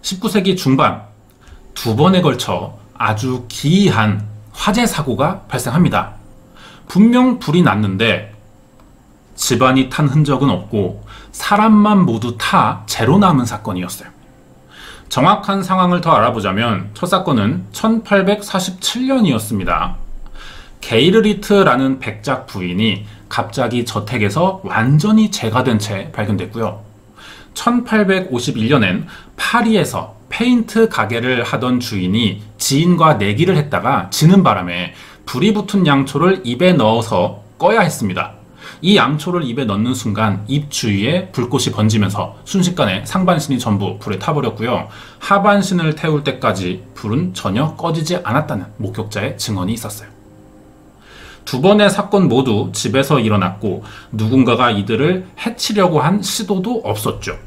19세기 중반 두 번에 걸쳐 아주 기이한 화재 사고가 발생합니다. 분명 불이 났는데 집안이 탄 흔적은 없고 사람만 모두 타 제로 남은 사건이었어요. 정확한 상황을 더 알아보자면 첫 사건은 1847년이었습니다. 게이르리트라는 백작 부인이 갑자기 저택에서 완전히 재가 된 채 발견됐고요. 1851년엔 파리에서 페인트 가게를 하던 주인이 지인과 내기를 했다가 지는 바람에 불이 붙은 양초를 입에 넣어서 꺼야 했습니다. 이 양초를 입에 넣는 순간 입 주위에 불꽃이 번지면서 순식간에 상반신이 전부 불에 타버렸고요. 하반신을 태울 때까지 불은 전혀 꺼지지 않았다는 목격자의 증언이 있었어요. 두 번의 사건 모두 집에서 일어났고 누군가가 이들을 해치려고 한 시도도 없었죠.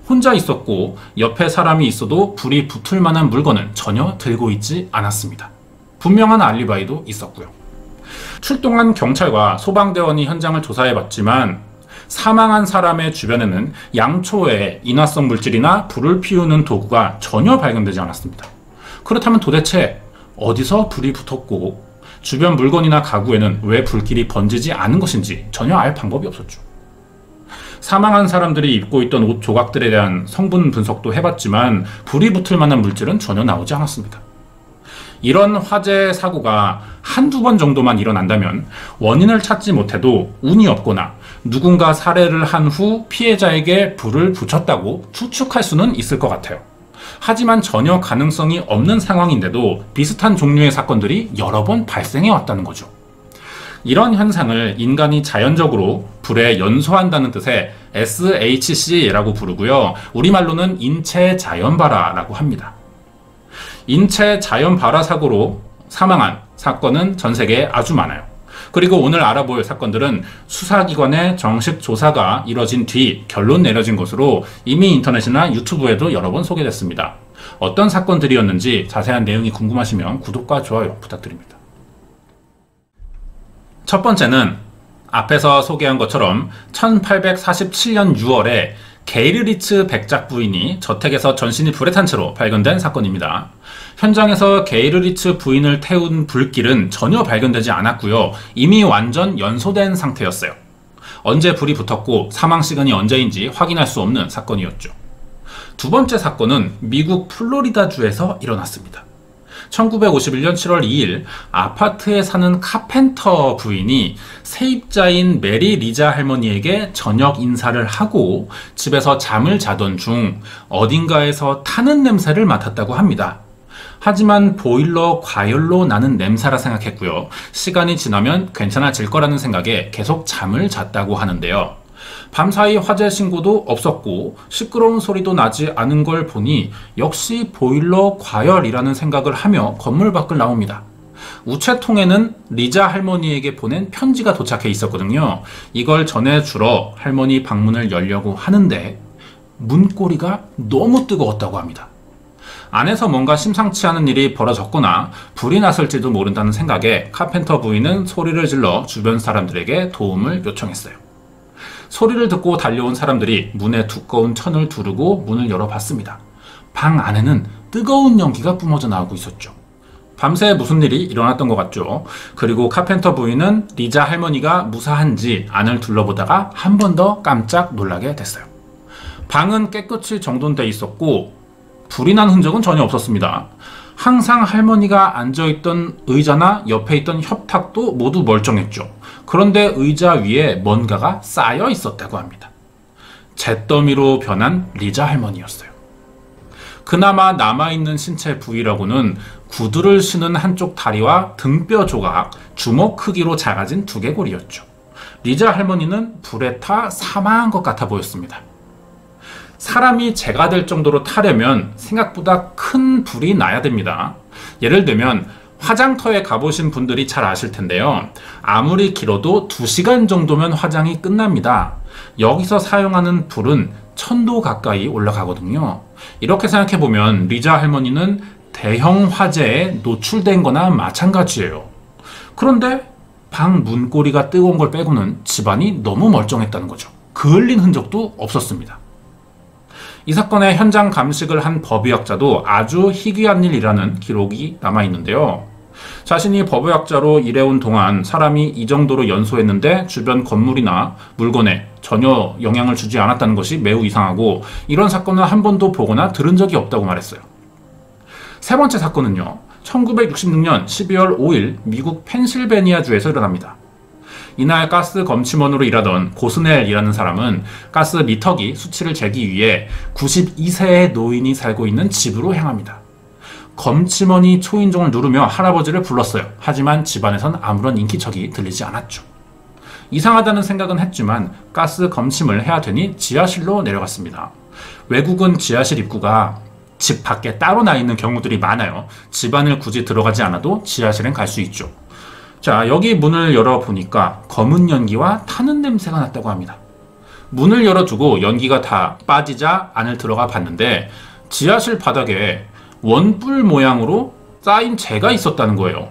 혼자 있었고 옆에 사람이 있어도 불이 붙을 만한 물건은 전혀 들고 있지 않았습니다. 분명한 알리바이도 있었고요. 출동한 경찰과 소방대원이 현장을 조사해봤지만 사망한 사람의 주변에는 양초 외에 인화성 물질이나 불을 피우는 도구가 전혀 발견되지 않았습니다. 그렇다면 도대체 어디서 불이 붙었고 주변 물건이나 가구에는 왜 불길이 번지지 않은 것인지 전혀 알 방법이 없었죠. 사망한 사람들이 입고 있던 옷 조각들에 대한 성분 분석도 해봤지만 불이 붙을 만한 물질은 전혀 나오지 않았습니다. 이런 화재 사고가 한두 번 정도만 일어난다면 원인을 찾지 못해도 운이 없거나 누군가 살해를 한 후 피해자에게 불을 붙였다고 추측할 수는 있을 것 같아요. 하지만 전혀 가능성이 없는 상황인데도 비슷한 종류의 사건들이 여러 번 발생해 왔다는 거죠. 이런 현상을 인간이 자연적으로 불에 연소한다는 뜻의 SHC라고 부르고요. 우리말로는 인체 자연발화라고 합니다. 인체 자연발화 사고로 사망한 사건은 전 세계에 아주 많아요. 그리고 오늘 알아볼 사건들은 수사기관의 정식 조사가 이뤄진 뒤 결론 내려진 것으로 이미 인터넷이나 유튜브에도 여러 번 소개됐습니다. 어떤 사건들이었는지 자세한 내용이 궁금하시면 구독과 좋아요 부탁드립니다. 첫 번째는 앞에서 소개한 것처럼 1847년 6월에 게이르리츠 백작 부인이 저택에서 전신이 불에 탄 채로 발견된 사건입니다. 현장에서 게이르리츠 부인을 태운 불길은 전혀 발견되지 않았고요. 이미 완전 연소된 상태였어요. 언제 불이 붙었고 사망 시간이 언제인지 확인할 수 없는 사건이었죠. 두 번째 사건은 미국 플로리다주에서 일어났습니다. 1951년 7월 2일 아파트에 사는 카펜터 부인이 세입자인 메리 리자 할머니에게 저녁 인사를 하고 집에서 잠을 자던 중 어딘가에서 타는 냄새를 맡았다고 합니다. 하지만 보일러 과열로 나는 냄새라 생각했고요. 시간이 지나면 괜찮아질 거라는 생각에 계속 잠을 잤다고 하는데요. 밤사이 화재 신고도 없었고 시끄러운 소리도 나지 않은 걸 보니 역시 보일러 과열이라는 생각을 하며 건물 밖을 나옵니다. 우체통에는 리자 할머니에게 보낸 편지가 도착해 있었거든요. 이걸 전해주러 할머니 방문을 열려고 하는데 문고리가 너무 뜨거웠다고 합니다. 안에서 뭔가 심상치 않은 일이 벌어졌거나 불이 났을지도 모른다는 생각에 카펜터 부인은 소리를 질러 주변 사람들에게 도움을 요청했어요. 소리를 듣고 달려온 사람들이 문에 두꺼운 천을 두르고 문을 열어봤습니다. 방 안에는 뜨거운 연기가 뿜어져 나오고 있었죠. 밤새 무슨 일이 일어났던 것 같죠. 그리고 카펜터 부인은 리자 할머니가 무사한지 안을 둘러보다가 한 번 더 깜짝 놀라게 됐어요. 방은 깨끗이 정돈돼 있었고 불이 난 흔적은 전혀 없었습니다. 항상 할머니가 앉아있던 의자나 옆에 있던 협탁도 모두 멀쩡했죠. 그런데 의자 위에 뭔가가 쌓여 있었다고 합니다. 잿더미로 변한 리자 할머니였어요. 그나마 남아있는 신체 부위라고는 구두를 신은 한쪽 다리와 등뼈 조각, 주먹 크기로 작아진 두개골이었죠. 리자 할머니는 불에 타 사망한 것 같아 보였습니다. 사람이 재가 될 정도로 타려면 생각보다 큰 불이 나야 됩니다. 예를 들면 화장터에 가보신 분들이 잘 아실 텐데요. 아무리 길어도 2시간 정도면 화장이 끝납니다. 여기서 사용하는 불은 1000도 가까이 올라가거든요. 이렇게 생각해보면 리자 할머니는 대형 화재에 노출된 거나 마찬가지예요. 그런데 방 문고리가 뜨거운 걸 빼고는 집안이 너무 멀쩡했다는 거죠. 그을린 흔적도 없었습니다. 이 사건의 현장 감식을 한 법의학자도 아주 희귀한 일이라는 기록이 남아있는데요. 자신이 법의학자로 일해온 동안 사람이 이 정도로 연소했는데 주변 건물이나 물건에 전혀 영향을 주지 않았다는 것이 매우 이상하고 이런 사건은 한 번도 보거나 들은 적이 없다고 말했어요. 세 번째 사건은요. 1966년 12월 5일 미국 펜실베니아주에서 일어납니다. 이날 가스 검침원으로 일하던 고스넬이라는 사람은 가스 미터기 수치를 재기 위해 92세의 노인이 살고 있는 집으로 향합니다. 검침원이 초인종을 누르며 할아버지를 불렀어요. 하지만 집안에선 아무런 인기척이 들리지 않았죠. 이상하다는 생각은 했지만 가스 검침을 해야 되니 지하실로 내려갔습니다. 외국은 지하실 입구가 집 밖에 따로 나 있는 경우들이 많아요. 집 안을 굳이 들어가지 않아도 지하실엔 갈 수 있죠. 자, 여기 문을 열어보니까 검은 연기와 타는 냄새가 났다고 합니다. 문을 열어두고 연기가 다 빠지자 안을 들어가 봤는데 지하실 바닥에 원뿔 모양으로 쌓인 재가 있었다는 거예요.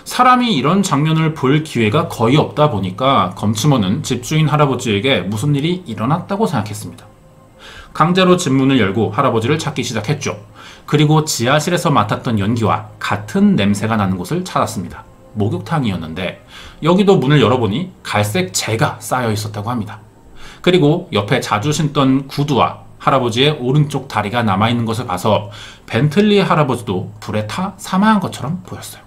사람이 이런 장면을 볼 기회가 거의 없다 보니까 검침원은 집주인 할아버지에게 무슨 일이 일어났다고 생각했습니다. 강제로 집 문을 열고 할아버지를 찾기 시작했죠. 그리고 지하실에서 맡았던 연기와 같은 냄새가 나는 곳을 찾았습니다. 목욕탕이었는데 여기도 문을 열어보니 갈색 재가 쌓여 있었다고 합니다. 그리고 옆에 자주 신던 구두와 할아버지의 오른쪽 다리가 남아있는 것을 봐서 벤틀리 할아버지도 불에 타 사망한 것처럼 보였어요.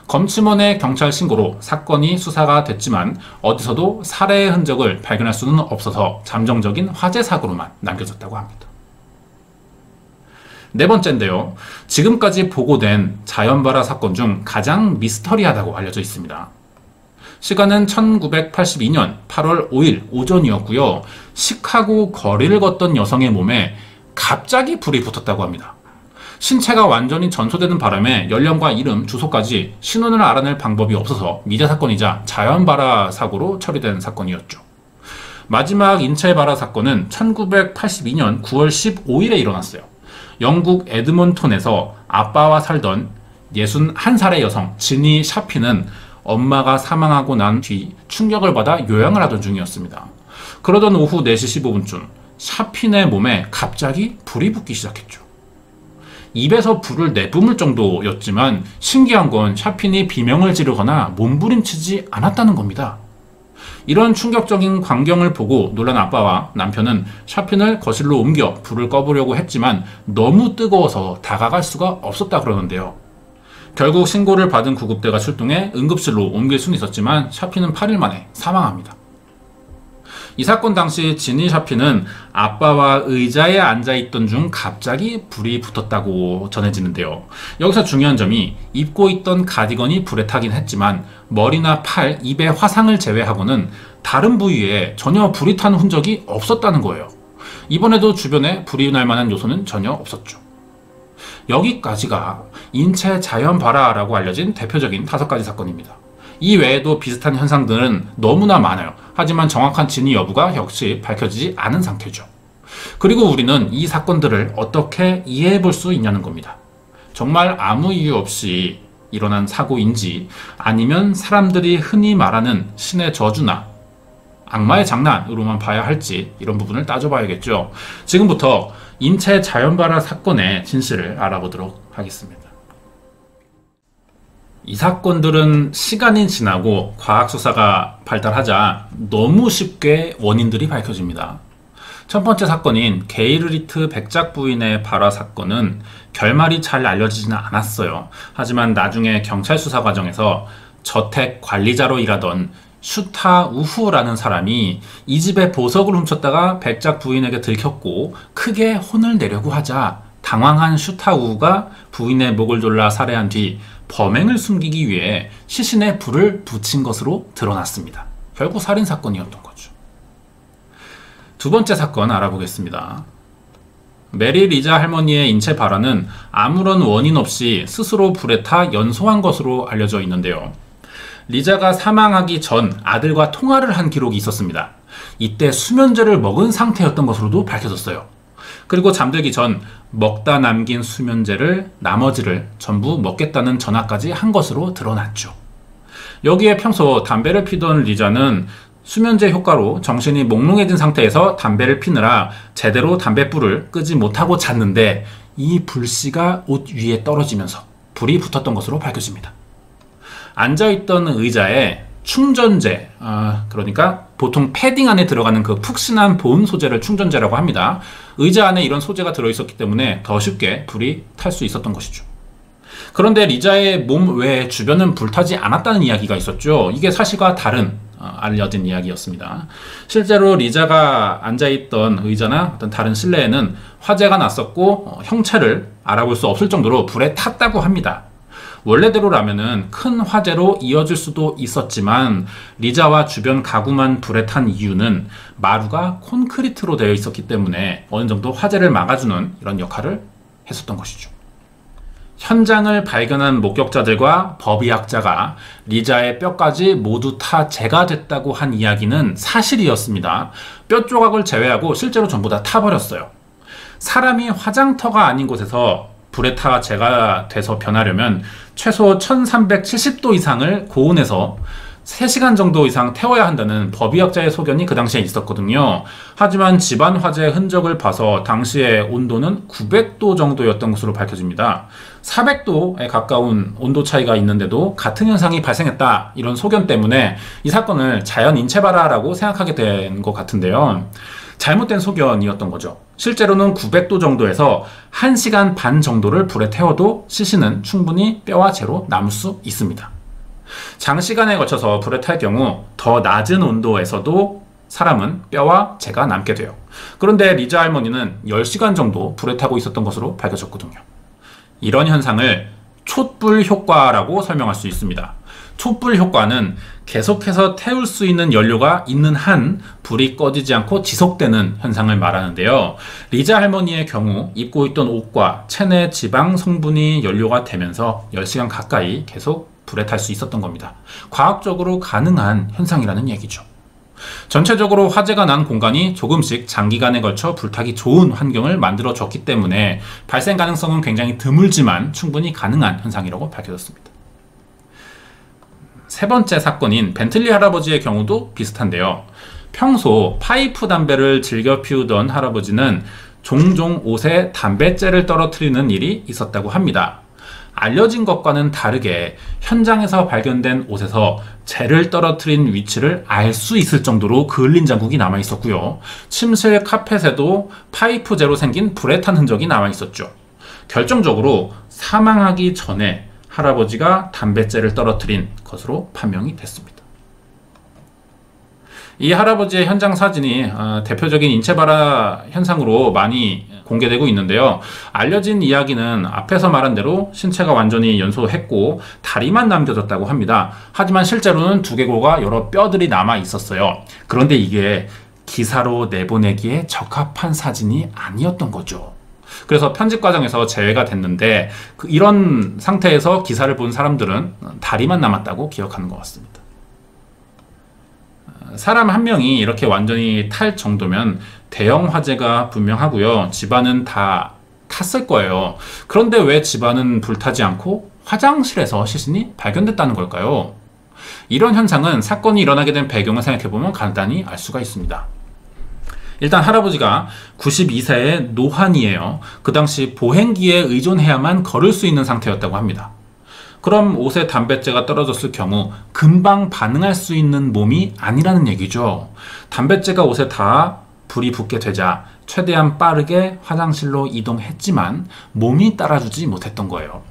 검침원의 경찰 신고로 사건이 수사가 됐지만 어디서도 살해의 흔적을 발견할 수는 없어서 잠정적인 화재 사고로만 남겨졌다고 합니다. 네 번째인데요. 지금까지 보고된 자연발화 사건 중 가장 미스터리하다고 알려져 있습니다. 시간은 1982년 8월 5일 오전이었고요. 시카고 거리를 걷던 여성의 몸에 갑자기 불이 붙었다고 합니다. 신체가 완전히 전소되는 바람에 연령과 이름, 주소까지 신원을 알아낼 방법이 없어서 미제 사건이자 자연발화 사고로 처리된 사건이었죠. 마지막 인체 발화 사건은 1982년 9월 15일에 일어났어요. 영국 에드먼톤에서 아빠와 살던 61살의 여성 지니 샤피는 엄마가 사망하고 난 뒤 충격을 받아 요양을 하던 중이었습니다. 그러던 오후 4시 15분쯤 샤핀의 몸에 갑자기 불이 붙기 시작했죠. 입에서 불을 내뿜을 정도였지만 신기한 건 샤핀이 비명을 지르거나 몸부림치지 않았다는 겁니다. 이런 충격적인 광경을 보고 놀란 아빠와 남편은 샤핀을 거실로 옮겨 불을 꺼보려고 했지만 너무 뜨거워서 다가갈 수가 없었다 그러는데요. 결국 신고를 받은 구급대가 출동해 응급실로 옮길 수는 있었지만 샤핀은 8일 만에 사망합니다. 이 사건 당시 지니 샤피는 아빠와 의자에 앉아있던 중 갑자기 불이 붙었다고 전해지는데요. 여기서 중요한 점이 입고 있던 가디건이 불에 타긴 했지만 머리나 팔, 입의 화상을 제외하고는 다른 부위에 전혀 불이 탄 흔적이 없었다는 거예요. 이번에도 주변에 불이 날 만한 요소는 전혀 없었죠. 여기까지가 인체 자연 발화라고 알려진 대표적인 5가지 사건입니다. 이 외에도 비슷한 현상들은 너무나 많아요. 하지만 정확한 진위 여부가 역시 밝혀지지 않은 상태죠. 그리고 우리는 이 사건들을 어떻게 이해해 볼 수 있냐는 겁니다. 정말 아무 이유 없이 일어난 사고인지 아니면 사람들이 흔히 말하는 신의 저주나 악마의 장난으로만 봐야 할지 이런 부분을 따져봐야겠죠. 지금부터 인체 자연발화 사건의 진실을 알아보도록 하겠습니다. 이 사건들은 시간이 지나고 과학수사가 발달하자 너무 쉽게 원인들이 밝혀집니다. 첫 번째 사건인 게이르리트 백작 부인의 발화 사건은 결말이 잘 알려지지는 않았어요. 하지만 나중에 경찰 수사 과정에서 저택 관리자로 일하던 슈타 우후라는 사람이 이 집의 보석을 훔쳤다가 백작 부인에게 들켰고 크게 혼을 내려고 하자 당황한 슈타 우후가 부인의 목을 졸라 살해한 뒤 범행을 숨기기 위해 시신에 불을 붙인 것으로 드러났습니다. 결국 살인사건이었던 거죠. 두 번째 사건 알아보겠습니다. 메리 리자 할머니의 인체 발화는 아무런 원인 없이 스스로 불에 타 연소한 것으로 알려져 있는데요. 리자가 사망하기 전 아들과 통화를 한 기록이 있었습니다. 이때 수면제를 먹은 상태였던 것으로도 밝혀졌어요. 그리고 잠들기 전 먹다 남긴 수면제를 나머지를 전부 먹겠다는 전화까지 한 것으로 드러났죠. 여기에 평소 담배를 피던 리자는 수면제 효과로 정신이 몽롱해진 상태에서 담배를 피느라 제대로 담뱃불을 끄지 못하고 잤는데 이 불씨가 옷 위에 떨어지면서 불이 붙었던 것으로 밝혀집니다. 앉아있던 의자에 충전재, 그러니까 보통 패딩 안에 들어가는 그 푹신한 보온 소재를 충전재라고 합니다. 의자 안에 이런 소재가 들어있었기 때문에 더 쉽게 불이 탈 수 있었던 것이죠. 그런데 리자의 몸 외에 주변은 불타지 않았다는 이야기가 있었죠. 이게 사실과 다른 알려진 이야기였습니다. 실제로 리자가 앉아있던 의자나 어떤 다른 실내에는 화재가 났었고 형체를 알아볼 수 없을 정도로 불에 탔다고 합니다. 원래대로라면은 큰 화재로 이어질 수도 있었지만 리자와 주변 가구만 불에 탄 이유는 마루가 콘크리트로 되어 있었기 때문에 어느 정도 화재를 막아주는 이런 역할을 했었던 것이죠. 현장을 발견한 목격자들과 법의학자가 리자의 뼈까지 모두 타 재가 됐다고 한 이야기는 사실이었습니다. 뼈 조각을 제외하고 실제로 전부 다 타버렸어요. 사람이 화장터가 아닌 곳에서 불에 타 재가 돼서 변하려면 최소 1370도 이상을 고온에서 3시간 정도 이상 태워야 한다는 법의학자의 소견이 그 당시에 있었거든요. 하지만 집안 화재의 흔적을 봐서 당시의 온도는 900도 정도였던 것으로 밝혀집니다. 400도에 가까운 온도 차이가 있는데도 같은 현상이 발생했다, 이런 소견 때문에 이 사건을 자연 인체발화라고 생각하게 된 것 같은데요. 잘못된 소견이었던 거죠. 실제로는 900도 정도에서 1시간 반 정도를 불에 태워도 시신은 충분히 뼈와 재로 남을 수 있습니다. 장시간에 걸쳐서 불에 탈 경우 더 낮은 온도에서도 사람은 뼈와 재가 남게 돼요. 그런데 리자 할머니는 10시간 정도 불에 타고 있었던 것으로 밝혀졌거든요. 이런 현상을 촛불 효과라고 설명할 수 있습니다. 촛불 효과는 계속해서 태울 수 있는 연료가 있는 한 불이 꺼지지 않고 지속되는 현상을 말하는데요. 리자 할머니의 경우 입고 있던 옷과 체내 지방 성분이 연료가 되면서 10시간 가까이 계속 불에 탈 수 있었던 겁니다. 과학적으로 가능한 현상이라는 얘기죠. 전체적으로 화재가 난 공간이 조금씩 장기간에 걸쳐 불타기 좋은 환경을 만들어줬기 때문에 발생 가능성은 굉장히 드물지만 충분히 가능한 현상이라고 밝혀졌습니다. 세 번째 사건인 벤틀리 할아버지의 경우도 비슷한데요. 평소 파이프 담배를 즐겨 피우던 할아버지는 종종 옷에 담뱃재를 떨어뜨리는 일이 있었다고 합니다. 알려진 것과는 다르게 현장에서 발견된 옷에서 재를 떨어뜨린 위치를 알 수 있을 정도로 그을린 자국이 남아 있었고요. 침실 카펫에도 파이프 재로 생긴 불에 탄 흔적이 남아 있었죠. 결정적으로 사망하기 전에 할아버지가 담뱃재를 떨어뜨린 것으로 판명이 됐습니다. 이 할아버지의 현장 사진이 대표적인 인체발화 현상으로 많이 공개되고 있는데요. 알려진 이야기는 앞에서 말한 대로 신체가 완전히 연소했고 다리만 남겨졌다고 합니다. 하지만 실제로는 두개골과 여러 뼈들이 남아 있었어요. 그런데 이게 기사로 내보내기에 적합한 사진이 아니었던 거죠. 그래서 편집 과정에서 제외가 됐는데 이런 상태에서 기사를 본 사람들은 다리만 남았다고 기억하는 것 같습니다. 사람 한 명이 이렇게 완전히 탈 정도면 대형 화재가 분명하고요. 집안은 다 탔을 거예요. 그런데 왜 집안은 불타지 않고 화장실에서 시신이 발견됐다는 걸까요? 이런 현상은 사건이 일어나게 된 배경을 생각해보면 간단히 알 수가 있습니다. 일단 할아버지가 92세의 노환이에요. 그 당시 보행기에 의존해야만 걸을 수 있는 상태였다고 합니다. 그럼 옷에 담뱃재가 떨어졌을 경우 금방 반응할 수 있는 몸이 아니라는 얘기죠. 담뱃재가 옷에 닿아 불이 붙게 되자 최대한 빠르게 화장실로 이동했지만 몸이 따라주지 못했던 거예요.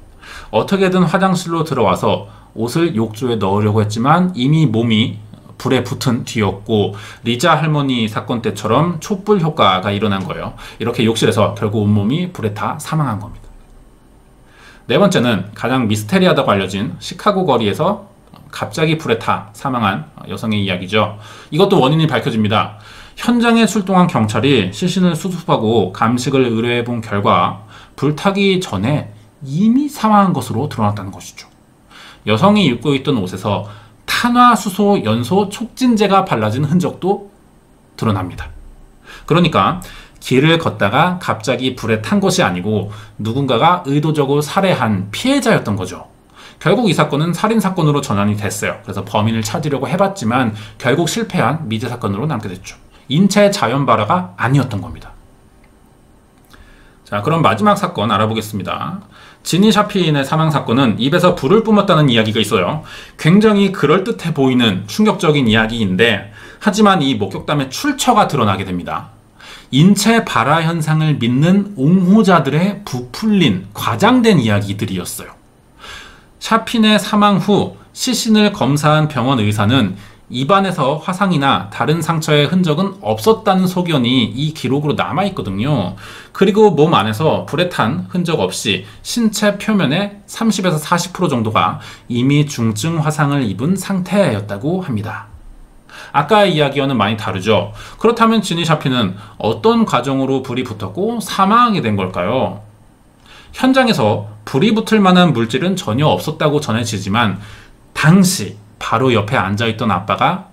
어떻게든 화장실로 들어와서 옷을 욕조에 넣으려고 했지만 이미 몸이 불에 붙은 뒤였고 리자 할머니 사건 때처럼 촛불 효과가 일어난 거예요. 이렇게 욕실에서 결국 온몸이 불에 타 사망한 겁니다. 네 번째는 가장 미스테리하다고 알려진 시카고 거리에서 갑자기 불에 타 사망한 여성의 이야기죠. 이것도 원인이 밝혀집니다. 현장에 출동한 경찰이 시신을 수습하고 감식을 의뢰해 본 결과 불타기 전에 이미 사망한 것으로 드러났다는 것이죠. 여성이 입고 있던 옷에서 탄화수소 연소 촉진제가 발라진 흔적도 드러납니다. 그러니까 길을 걷다가 갑자기 불에 탄 것이 아니고 누군가가 의도적으로 살해한 피해자였던 거죠. 결국 이 사건은 살인사건으로 전환이 됐어요. 그래서 범인을 찾으려고 해봤지만 결국 실패한 미제 사건으로 남게 됐죠. 인체 자연발화가 아니었던 겁니다. 자, 그럼 마지막 사건 알아보겠습니다. 지니 샤핀의 사망사건은 입에서 불을 뿜었다는 이야기가 있어요. 굉장히 그럴듯해 보이는 충격적인 이야기인데 하지만 이 목격담의 출처가 드러나게 됩니다. 인체 발화 현상을 믿는 옹호자들의 부풀린 과장된 이야기들이었어요. 샤핀의 사망 후 시신을 검사한 병원 의사는 입안에서 화상이나 다른 상처의 흔적은 없었다는 소견이 이 기록으로 남아있거든요. 그리고 몸 안에서 불에 탄 흔적 없이 신체 표면의 30에서 40% 정도가 이미 중증 화상을 입은 상태였다고 합니다. 아까의 이야기와는 많이 다르죠. 그렇다면 지니 샤핀은 어떤 과정으로 불이 붙었고 사망하게 된 걸까요? 현장에서 불이 붙을 만한 물질은 전혀 없었다고 전해지지만 당시 바로 옆에 앉아있던 아빠가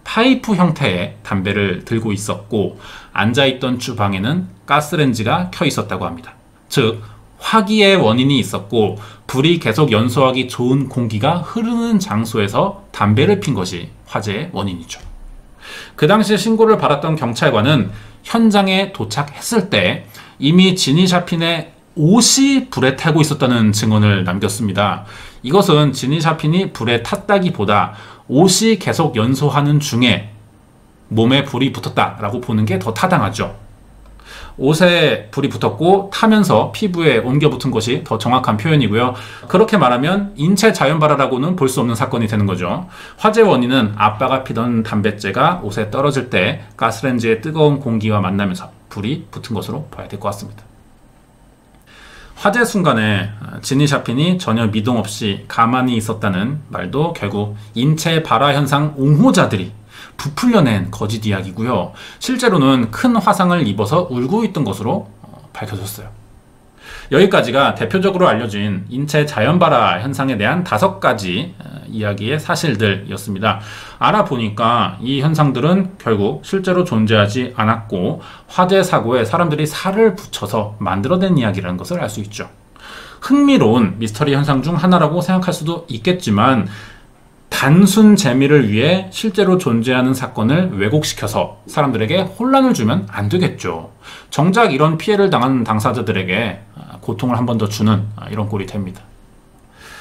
파이프 형태의 담배를 들고 있었고 앉아있던 주방에는 가스렌지가 켜 있었다고 합니다. 즉 화기의 원인이 있었고 불이 계속 연소하기 좋은 공기가 흐르는 장소에서 담배를 핀 것이 화재의 원인이죠. 그 당시 신고를 받았던 경찰관은 현장에 도착했을 때 이미 지니 샤핀의 옷이 불에 타고 있었다는 증언을 남겼습니다. 이것은 지니 샤핀이 불에 탔다기보다 옷이 계속 연소하는 중에 몸에 불이 붙었다라고 보는 게 더 타당하죠. 옷에 불이 붙었고 타면서 피부에 옮겨 붙은 것이 더 정확한 표현이고요. 그렇게 말하면 인체 자연발화라고는 볼 수 없는 사건이 되는 거죠. 화재 원인은 아빠가 피던 담뱃재가 옷에 떨어질 때 가스렌지의 뜨거운 공기와 만나면서 불이 붙은 것으로 봐야 될 것 같습니다. 화재 순간에 지니 샤핀이 전혀 미동 없이 가만히 있었다는 말도 결국 인체 발화 현상 옹호자들이 부풀려낸 거짓 이야기고요. 실제로는 큰 화상을 입어서 울고 있던 것으로 밝혀졌어요. 여기까지가 대표적으로 알려진 인체 자연발화 현상에 대한 5가지 이야기의 사실들이었습니다. 알아보니까 이 현상들은 결국 실제로 존재하지 않았고 화재 사고에 사람들이 살을 붙여서 만들어낸 이야기라는 것을 알 수 있죠. 흥미로운 미스터리 현상 중 하나라고 생각할 수도 있겠지만 단순 재미를 위해 실제로 존재하는 사건을 왜곡시켜서 사람들에게 혼란을 주면 안 되겠죠. 정작 이런 피해를 당한 당사자들에게 고통을 한 번 더 주는 이런 꼴이 됩니다.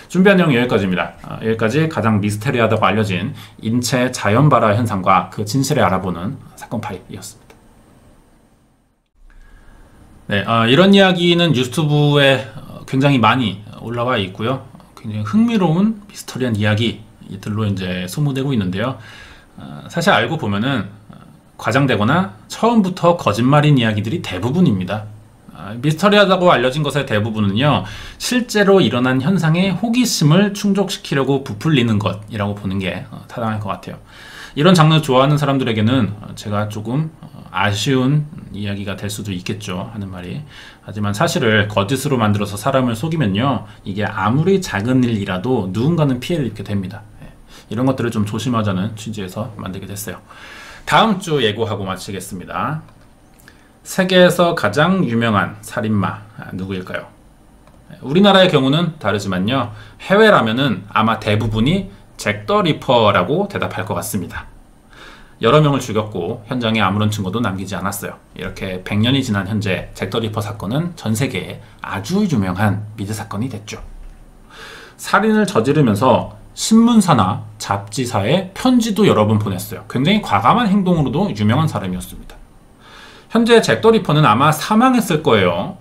준비한 내용 여기까지입니다. 여기까지 가장 미스테리하다고 알려진 인체 자연발화 현상과 그 진실을 알아보는 사건 파일이었습니다. 네, 이런 이야기는 유튜브에 굉장히 많이 올라와 있고요. 굉장히 흥미로운 미스터리한 이야기들로 이제 소모되고 있는데요. 사실 알고 보면은 과장되거나 처음부터 거짓말인 이야기들이 대부분입니다. 미스터리하다고 알려진 것의 대부분은요, 실제로 일어난 현상에 호기심을 충족시키려고 부풀리는 것이라고 보는 게 타당할 것 같아요. 이런 장르 좋아하는 사람들에게는 제가 조금 아쉬운 이야기가 될 수도 있겠죠 하는 말이. 하지만 사실을 거짓으로 만들어서 사람을 속이면요, 이게 아무리 작은 일이라도 누군가는 피해를 입게 됩니다. 이런 것들을 좀 조심하자는 취지에서 만들게 됐어요. 다음 주 예고하고 마치겠습니다. 세계에서 가장 유명한 살인마 누구일까요? 우리나라의 경우는 다르지만요, 해외라면은 아마 대부분이 잭 더 리퍼라고 대답할 것 같습니다. 여러 명을 죽였고 현장에 아무런 증거도 남기지 않았어요. 이렇게 100년이 지난 현재 잭 더 리퍼 사건은 전 세계에 아주 유명한 미제 사건이 됐죠. 살인을 저지르면서 신문사나 잡지사에 편지도 여러 번 보냈어요. 굉장히 과감한 행동으로도 유명한 사람이었습니다. 현재 잭 더 리퍼는 아마 사망했을 거예요.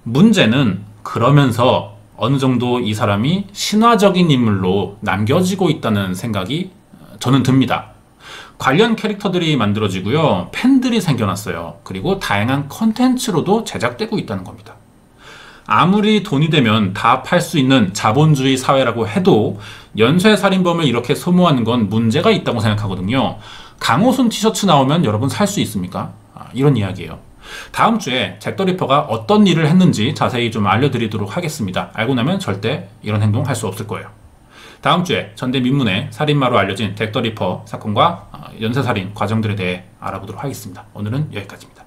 문제는 그러면서 어느 정도 이 사람이 신화적인 인물로 남겨지고 있다는 생각이 저는 듭니다. 관련 캐릭터들이 만들어지고요, 팬들이 생겨났어요. 그리고 다양한 컨텐츠로도 제작되고 있다는 겁니다. 아무리 돈이 되면 다 팔 수 있는 자본주의 사회라고 해도 연쇄살인범을 이렇게 소모하는 건 문제가 있다고 생각하거든요. 강호순 티셔츠 나오면 여러분 살 수 있습니까? 이런 이야기예요. 다음 주에 잭 더 리퍼가 어떤 일을 했는지 자세히 좀 알려드리도록 하겠습니다. 알고 나면 절대 이런 행동 할 수 없을 거예요. 다음 주에 전대미문의 살인마로 알려진 잭 더 리퍼 사건과 연쇄살인 과정들에 대해 알아보도록 하겠습니다. 오늘은 여기까지입니다.